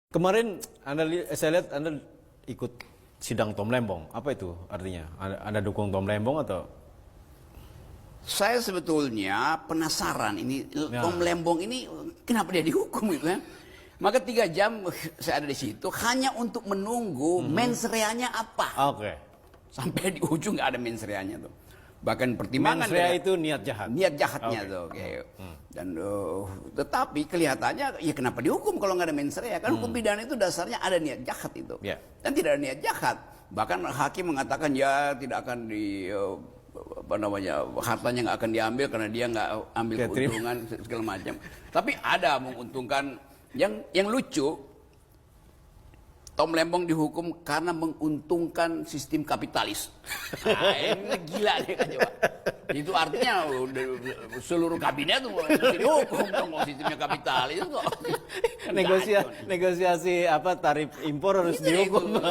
Kemarin saya lihat Anda ikut sidang Tom Lembong. Apa itu artinya? Anda dukung Tom Lembong atau? Saya sebetulnya penasaran ini Tom Lembong ini kenapa dia dihukum gitu kan? Maka 3 jam saya ada di situ hanya untuk menunggu mens reanya apa. Oke. Sampai di ujung nggak ada mens reanya tuh. Bahkan pertimbangan Mens rea itu niat jahat. Niat jahatnya tuh. Okay. Dan tetapi kelihatannya ya kenapa dihukum kalau nggak ada mens rea? Kan hukum pidana itu dasarnya ada niat jahat itu. Yeah. Dan tidak ada niat jahat. Bahkan hakim mengatakan ya tidak akan hartanya nggak akan diambil karena dia nggak ambil keuntungan segala macam. Tapi ada menguntungkan. Yang lucu, Tom Lembong dihukum karena menguntungkan sistem kapitalis. Nah, ini gila nih kan coba. Itu artinya seluruh kabinet tuh dihukum dong sistemnya kapitalis kok. Negosiasi apa tarif impor harus dihukum.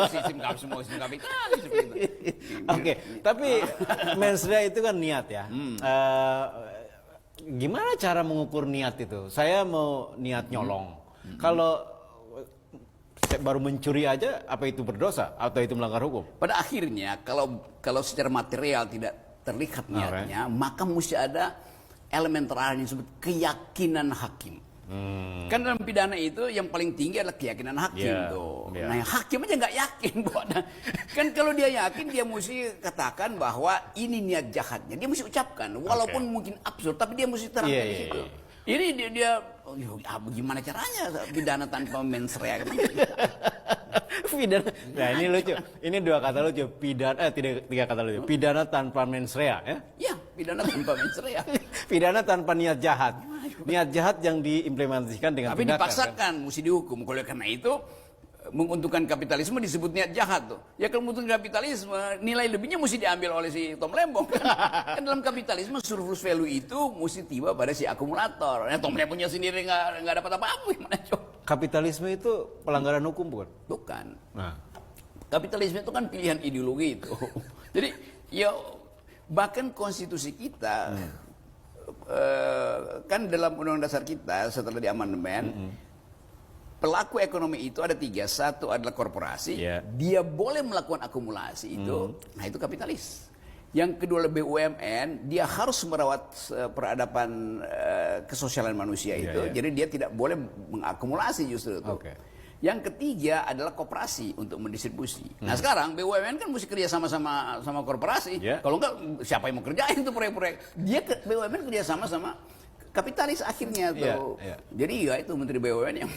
Semua sistem kapitalis. Oke, tapi mens rea itu kan niat ya. Gimana cara mengukur niat itu? Saya mau niat nyolong. Kalau baru mencuri aja, apa itu berdosa atau itu melanggar hukum? Pada akhirnya kalau secara material tidak terlihat niatnya, maka mesti ada elemen terakhir yang disebut keyakinan hakim. Kan dalam pidana itu yang paling tinggi adalah keyakinan hakim tuh. Nah, hakim aja nggak yakin bahwa kan kalau dia yakin dia mesti katakan bahwa ini niat jahatnya. Dia mesti ucapkan walaupun mungkin absurd tapi dia mesti terangkan di situ. Ini dia gimana caranya pidana tanpa mens rea? Pidana. Nah, ini lucu. Ini 2 kata lucu. Pidana 3 kata lucu. Pidana tanpa mens rea ya? Iya, pidana tanpa mens rea. Pidana tanpa niat jahat. Niat jahat yang diimplementasikan dengan tapi tindakan. Dipaksakan, kan? Mesti dihukum. Kalau karena itu menguntungkan kapitalisme disebut niat jahat tuh. Ya kalau menguntungkan kapitalisme, nilai lebihnya mesti diambil oleh si Tom Lembong. Kan dalam kapitalisme surplus value itu mesti tiba pada si akumulator. Nah, Tom Lembongnya sendiri nggak dapat apa-apa gimana coba? Kapitalisme itu pelanggaran hukum bukan? Bukan. Nah. Kapitalisme itu kan pilihan ideologi itu. Jadi ya bahkan konstitusi kita kan dalam undang-undang dasar kita setelah diamandemen pelaku ekonomi itu ada 3. 1 adalah korporasi, dia boleh melakukan akumulasi itu, nah itu kapitalis. Yang kedua BUMN, dia harus merawat peradaban kesosialan manusia itu, jadi dia tidak boleh mengakumulasi justru itu. Yang ketiga adalah koperasi untuk mendistribusi. Nah sekarang BUMN kan mesti kerja sama korporasi, kalau enggak siapa yang mau kerjain itu proyek-proyek? BUMN kerja sama kapitalis akhirnya tuh. Jadi ya itu Menteri BUMN yang